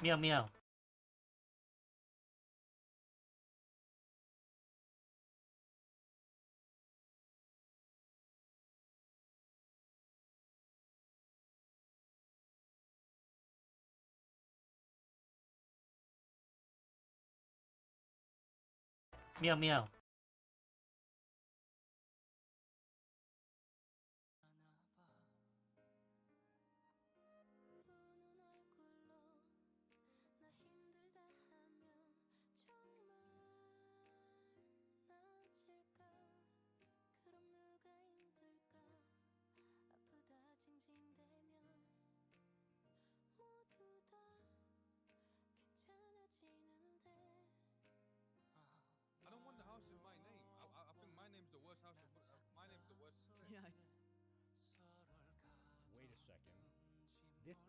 Meow meow. Meow meow. I don't want the house in my name. I think my name's the worst house. My name's the worst. Yeah. Wait a second. This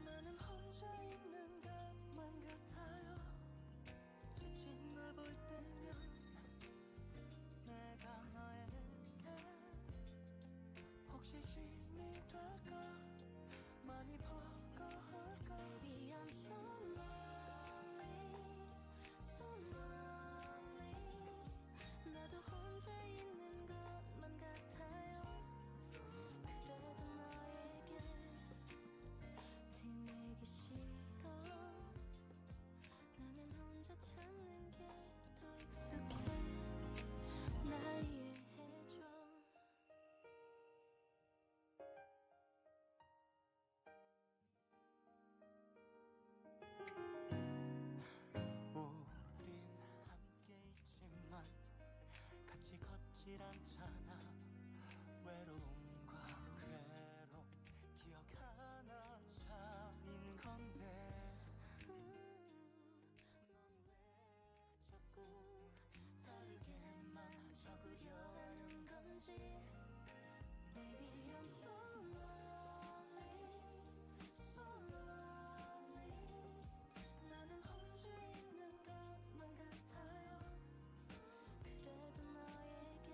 나는 혼자 있는 것만 같아요. 지친 널 볼 때면 내가 너에게 혹시 짐이 될까 많이 버거울까. Baby I'm so lonely, so lonely. 나도 혼자 있는 것만 같아요. 그래도 너에게 티내기 싫어. 나는 혼자 참는 게 더 익숙해. 날 이해해줘. 우린 함께 있지만 같이 걷질 않잖아. 외로움과 괴로움 기억 하나 차인 건데. 넌 왜 자꾸 다르게만 적으려 하는 건지. Baby I'm so lonely, so lonely. 나는 혼자 있는 것만 같아요. 그래도 너에게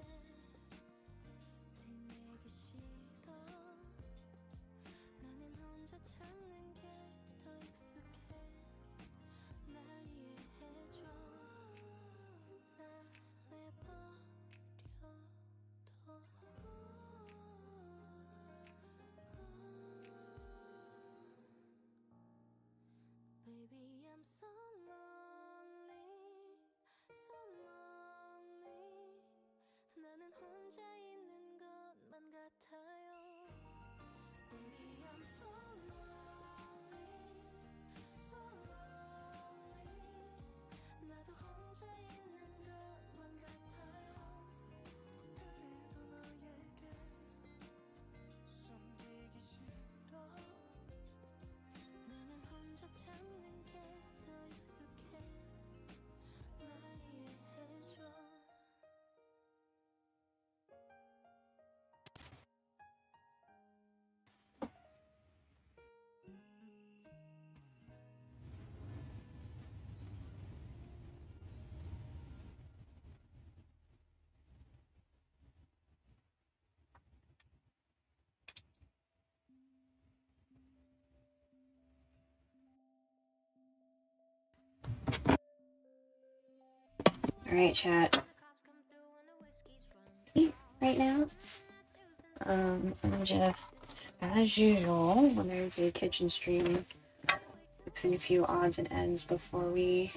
티내기 싫어. 나는 혼자 참는 게 더 익숙해. 날 이해해줘. 날 내버려둬. Baby I'm so lonely, so lonely. 나는 혼자 있는 것만 같아요. Baby I'm so lonely, so lonely. 나도 혼자 있는 것만 같아요. 그래도 너에게 숨기기 싫어. 나는 혼자 참는 게 더 익숙해. 날 이해해줘. Alright, chat. Right now, I'm just, as usual, when there's a kitchen stream, fixing a few odds and ends before we...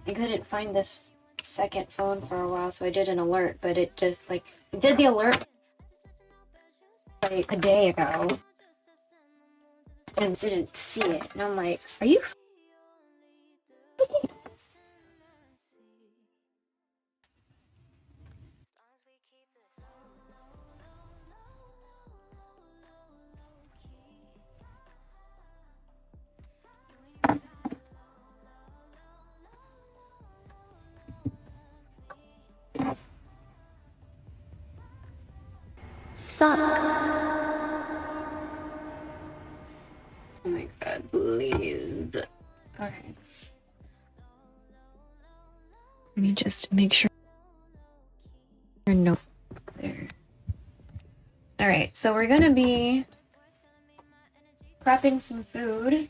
I couldn't find this second phone for a while, so I did an alert, but it just, like, it did the alert like a day ago, and didn't see it, and I'm like, are you suck. Oh my god, please. Alright. Let me just make sure no there. Alright, so we're gonna be prepping some food.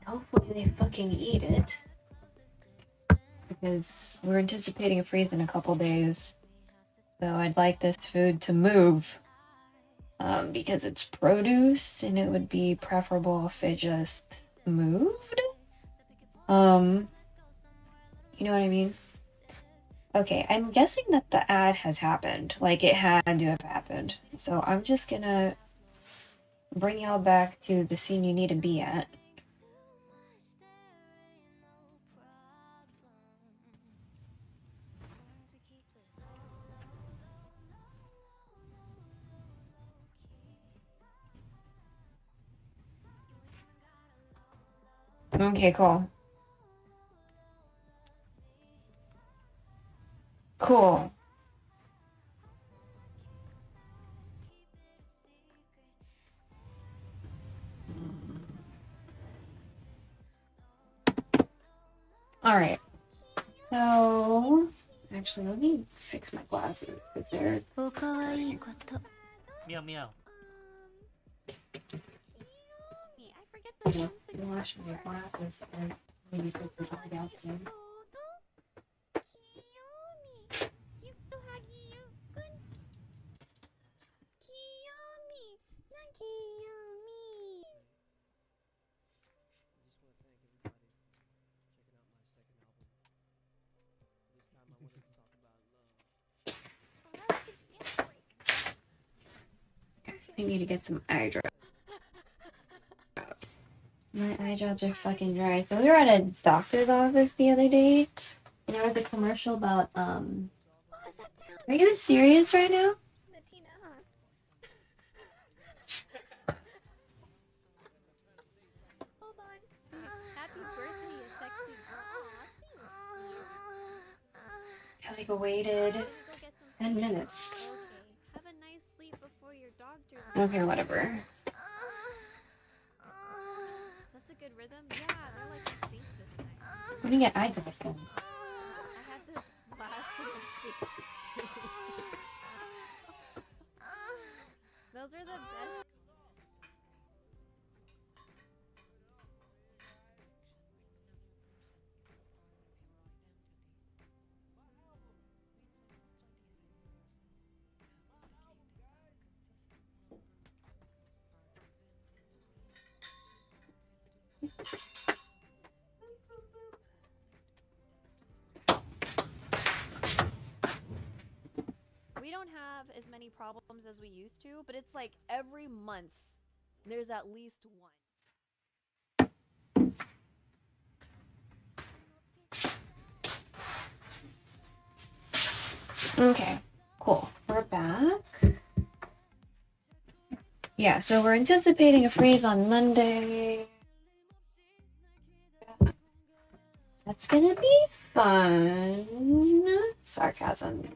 Hopefully they fucking eat it. Because we're anticipating a freeze in a couple days. So I'd like this food to move. Because it's produce and it would be preferable if it just moved. You know what I mean? Okay, I'm guessing that the ad has happened. Like, it had to have happened. So I'm just gonna bring y'all back to the scene you need to be at. Okay, cool. Cool. Alright. So, actually, let me fix my glasses because they're. おかわいいこと。 Meow meow. I forget the wash my glasses and maybe put the dog out soon. I need to get some eye drops. My eye drops are fucking dry. So we were at a doctor's office the other day, and there was a commercial about What was that sound? Are you serious right now? Latina, huh? Hold on. Happy birthday, you sexy girl. I like waited Go get some 10 minutes. Okay. Have a nice sleep before your doctor. Okay, whatever. That's a good rhythm. Yeah, they're like in sync this time. Where do you get eye drops from? I had the last of the sweeps too. Those are the best. We don't have as many problems as we used to, but it's like every month there's at least one. Okay, cool. We're back. Yeah, so we're anticipating a freeze on Monday. That's gonna be fun. Sarcasm.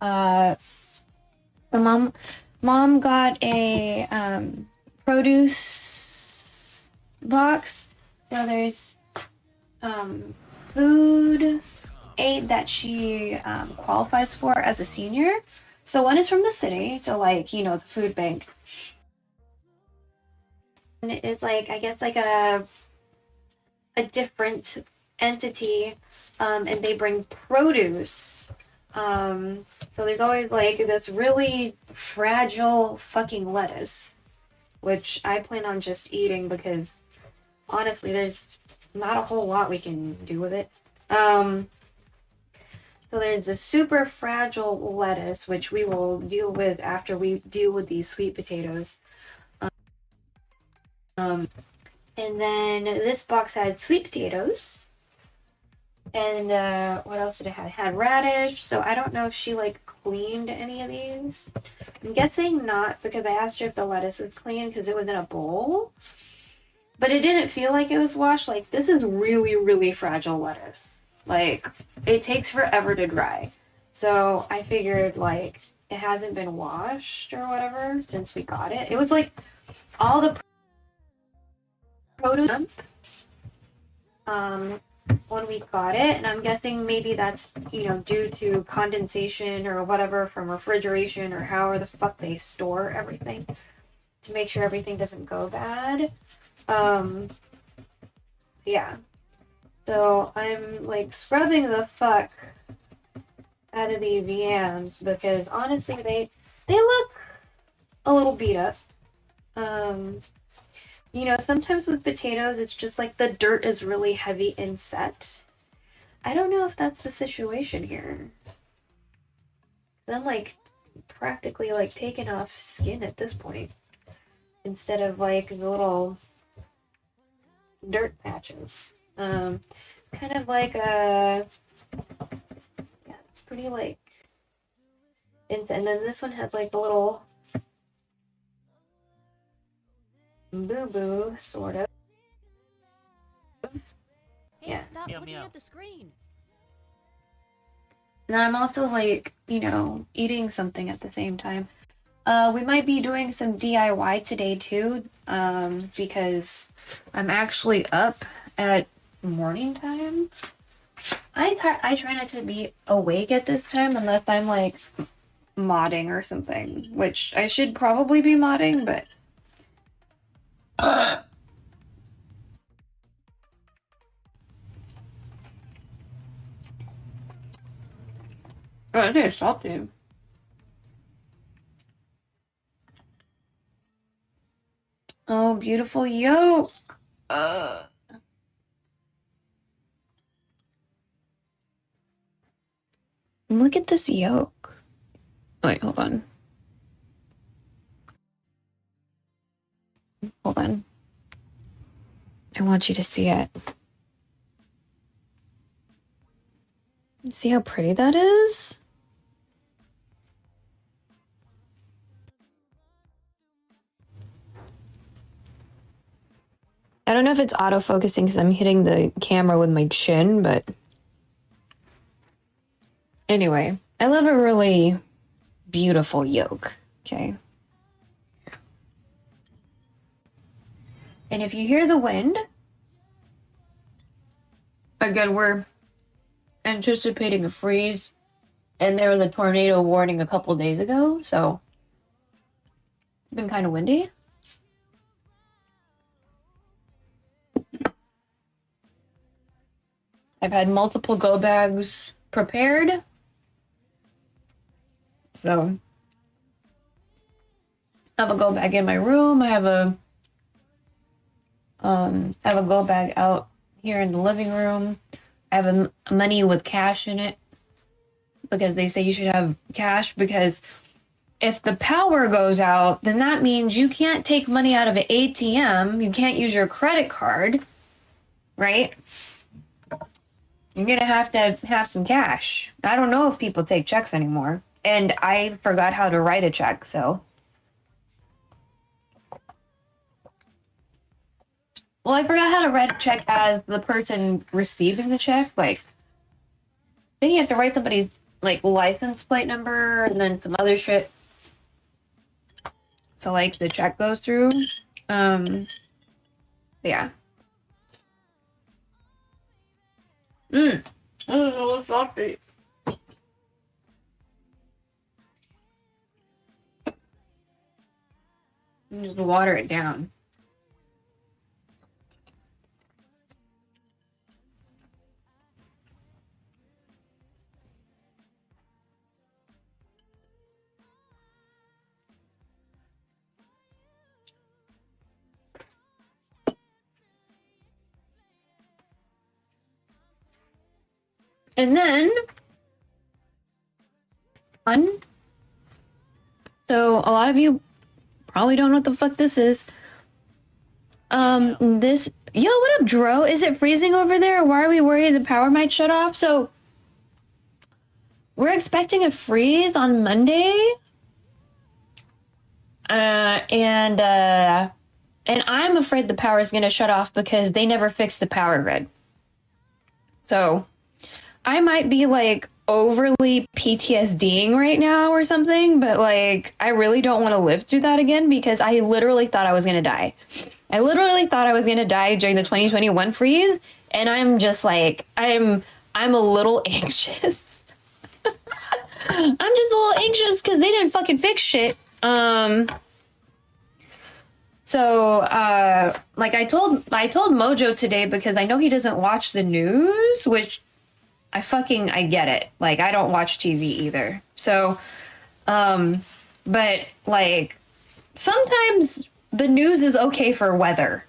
The mom got a produce box. So there's food aid that she qualifies for as a senior. So one is from the city, so like, you know, the food bank. And it's like, I guess like a different entity, and they bring produce. So there's always like this really fragile fucking lettuce, which I plan on just eating because honestly, there's not a whole lot we can do with it. So there's a super fragile lettuce, which we will deal with after we deal with these sweet potatoes. And then this box had sweet potatoes. And what else did it have? It had radish. So I don't know if she like cleaned any of these. I'm guessing not, because I asked her if the lettuce was clean because it was in a bowl. But it didn't feel like it was washed. Like, this is really, really fragile lettuce. Like, it takes forever to dry. So I figured, like, it hasn't been washed or whatever since we got it. It was like all the produce when we got it, and I'm guessing maybe that's, you know, due to condensation or whatever from refrigeration or however the fuck they store everything to make sure everything doesn't go bad. Yeah. So I'm like scrubbing the fuck out of these yams because honestly they look a little beat up. You know, sometimes with potatoes, it's just like the dirt is really heavy and set. I don't know if that's the situation here. Then, like, practically, like, taking off skin at this point. Instead of, like, the little dirt patches. It's kind of like a... Yeah, it's pretty, like... And then this one has, like, the little... boo-boo, sort of. Hey, Yeah. stop Meow, looking meow. at the screen. And then I'm also like, you know, eating something at the same time. We might be doing some DIY today too, because I'm actually up at morning time. I try not to be awake at this time unless I'm like modding or something, which I should probably be modding, but oh, it is salty. Oh, beautiful yolk. Look at this yolk. Wait, hold on. Hold on. I want you to see it. See how pretty that is? I don't know if it's autofocusing because I'm hitting the camera with my chin, but anyway, I love a really beautiful yolk, okay? And if you hear the wind, again, we're anticipating a freeze, and there was a tornado warning a couple days ago, so it's been kind of windy. I've had multiple go bags prepared. So I have a go bag in my room. I have a go bag out here in the living room. I have a money with cash in it because they say you should have cash because if the power goes out, then that means you can't take money out of an ATM. You can't use your credit card, right? You're gonna have to have some cash. I don't know if people take checks anymore. And I forgot how to write a check, so. Well, I forgot how to write a check as the person receiving the check. Like, then you have to write somebody's, like, license plate number and then some other shit. So, like, the check goes through. Yeah. This is so salty. You just water it down. And then, so a lot of you probably don't know what the fuck this is. Yo, what up, Dro? Is it freezing over there? Why are we worried the power might shut off? So, we're expecting a freeze on Monday. And I'm afraid the power is going to shut off because they never fixed the power grid. So, I might be like overly PTSDing right now or something, but like I really don't want to live through that again because I literally thought I was gonna die. I literally thought I was gonna die during the 2021 freeze, and I'm just like I'm a little anxious. I'm just a little anxious because they didn't fucking fix shit. So, like I told Mojo today because I know he doesn't watch the news, which I get it. Like I don't watch TV either. So, but like sometimes the news is okay for weather.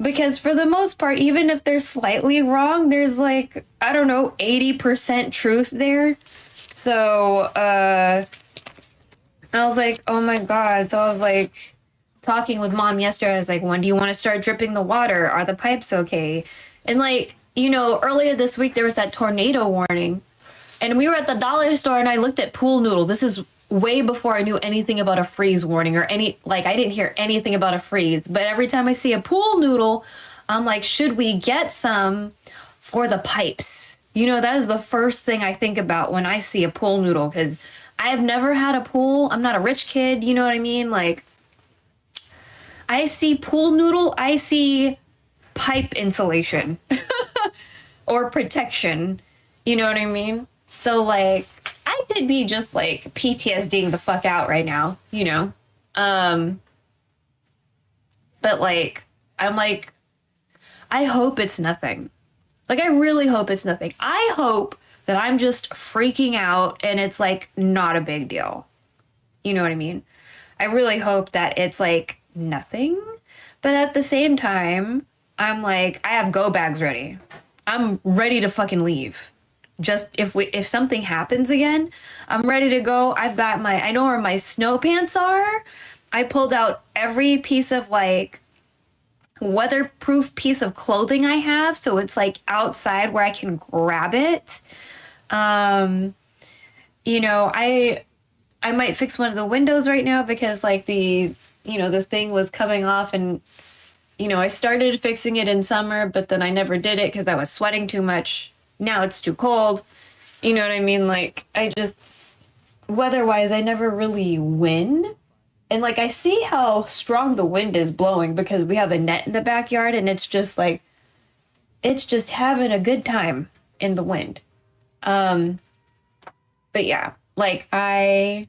Because for the most part, even if they're slightly wrong, there's like, I don't know, 80% truth there. So, I was like, oh my God. So I was like talking with mom yesterday. I was like, when do you want to start dripping the water? Are the pipes okay? And like, you know, earlier this week, there was that tornado warning. And we were at the dollar store and I looked at pool noodle. This is way before I knew anything about a freeze warning or I didn't hear anything about a freeze. But every time I see a pool noodle, I'm like, should we get some for the pipes? You know, that is the first thing I think about when I see a pool noodle because I've never had a pool. I'm not a rich kid. You know what I mean? Like, I see pool noodle, I see pipe insulation or protection. You know what I mean? So like, I could be just like PTSDing the fuck out right now, you know? But like, I'm like, I hope it's nothing. Like, I really hope it's nothing. I hope that I'm just freaking out and it's like not a big deal. You know what I mean? I really hope that it's like nothing. But at the same time, I'm like, I have go bags ready. I'm ready to fucking leave. Just if something happens again, I'm ready to go. I know where my snow pants are. I pulled out every piece of like weatherproof piece of clothing I have. So it's like outside where I can grab it. You know, I might fix one of the windows right now because like the thing was coming off and, you know, I started fixing it in summer, but then I never did it because I was sweating too much. Now it's too cold. You know what I mean? Like, weather-wise, I never really win. And, like, I see how strong the wind is blowing because we have a net in the backyard and it's just, like, it's just having a good time in the wind. But, yeah, like, I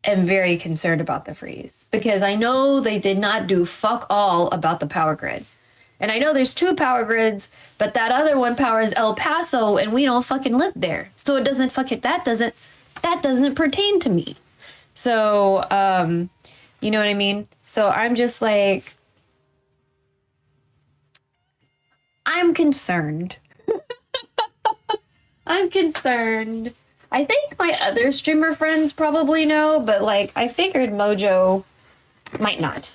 am very concerned about the freeze because I know they did not do fuck all about the power grid. And I know there's 2 power grids, but that other one powers El Paso and we don't fucking live there. So it doesn't that doesn't pertain to me. So, you know what I mean? So I'm just like, I'm concerned. I'm concerned. I think my other streamer friends probably know, but like I figured Mojo might not.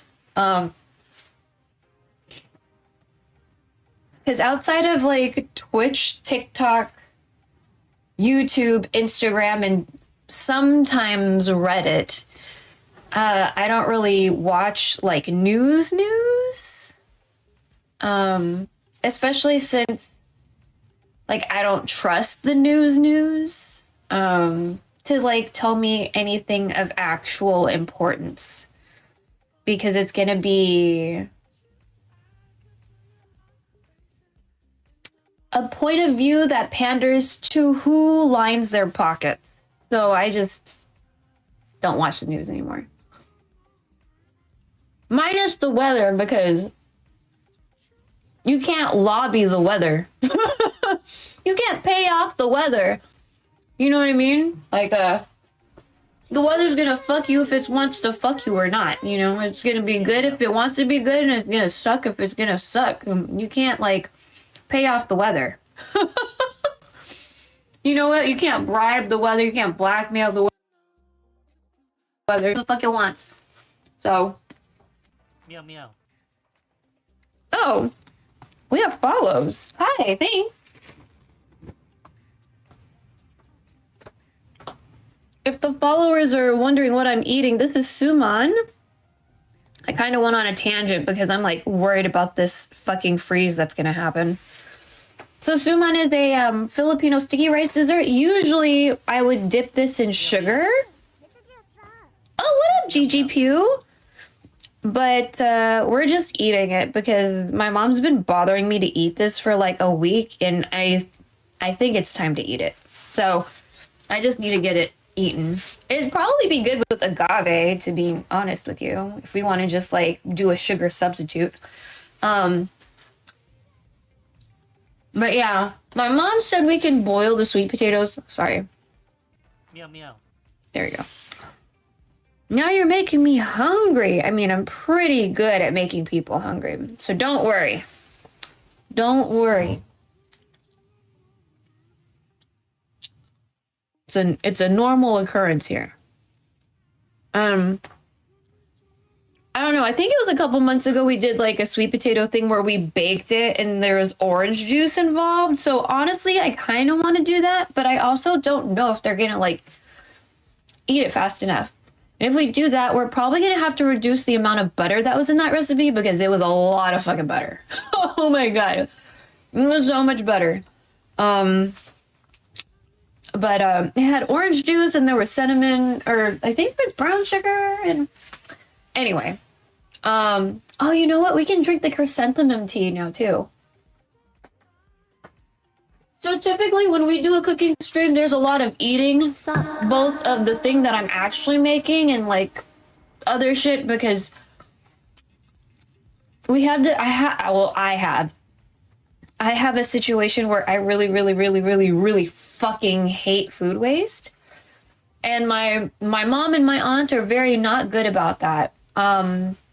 Because outside of like Twitch, TikTok, YouTube, Instagram, and sometimes Reddit, I don't really watch like news. Especially since like I don't trust the news to like tell me anything of actual importance. Because it's gonna be a point of view that panders to who lines their pockets. So I just don't watch the news anymore. Minus the weather, because you can't lobby the weather. You can't pay off the weather. You know what I mean? Like, the weather's gonna fuck you if it wants to fuck you or not. You know, it's gonna be good if it wants to be good, and it's gonna suck if it's gonna suck. You can't, like, pay off the weather. You know what? You can't bribe the weather. You can't blackmail the weather. The fuck it wants. So. Meow meow. Oh, we have follows. Hi, thanks. If the followers are wondering what I'm eating, this is suman. I kind of went on a tangent because I'm like worried about this fucking freeze that's gonna happen. So suman is a Filipino sticky rice dessert. Usually I would dip this in sugar. Oh, what up, Gigi Pew? But we're just eating it because my mom's been bothering me to eat this for like a week, and I think it's time to eat it. So I just need to get it eaten. It'd probably be good with agave, to be honest with you, if we want to just like do a sugar substitute. But yeah, my mom said we can boil the sweet potatoes. Sorry. Meow meow. There you go. Now you're making me hungry. I mean, I'm pretty good at making people hungry. So don't worry. Don't worry. It's a normal occurrence here. I don't know. I think it was a couple months ago we did like a sweet potato thing where we baked it and there was orange juice involved. So honestly, I kind of want to do that, but I also don't know if they're gonna like eat it fast enough. And if we do that, we're probably gonna have to reduce the amount of butter that was in that recipe because it was a lot of fucking butter. Oh my god, it was so much butter. But it had orange juice and there was cinnamon, or I think it was brown sugar. And anyway, oh, you know what? We can drink the chrysanthemum tea now too. So typically when we do a cooking stream, there's a lot of eating, both of the thing that I'm actually making and like other shit, because we have to, I have a situation where I really fucking hate food waste. And my mom and my aunt are very not good about that.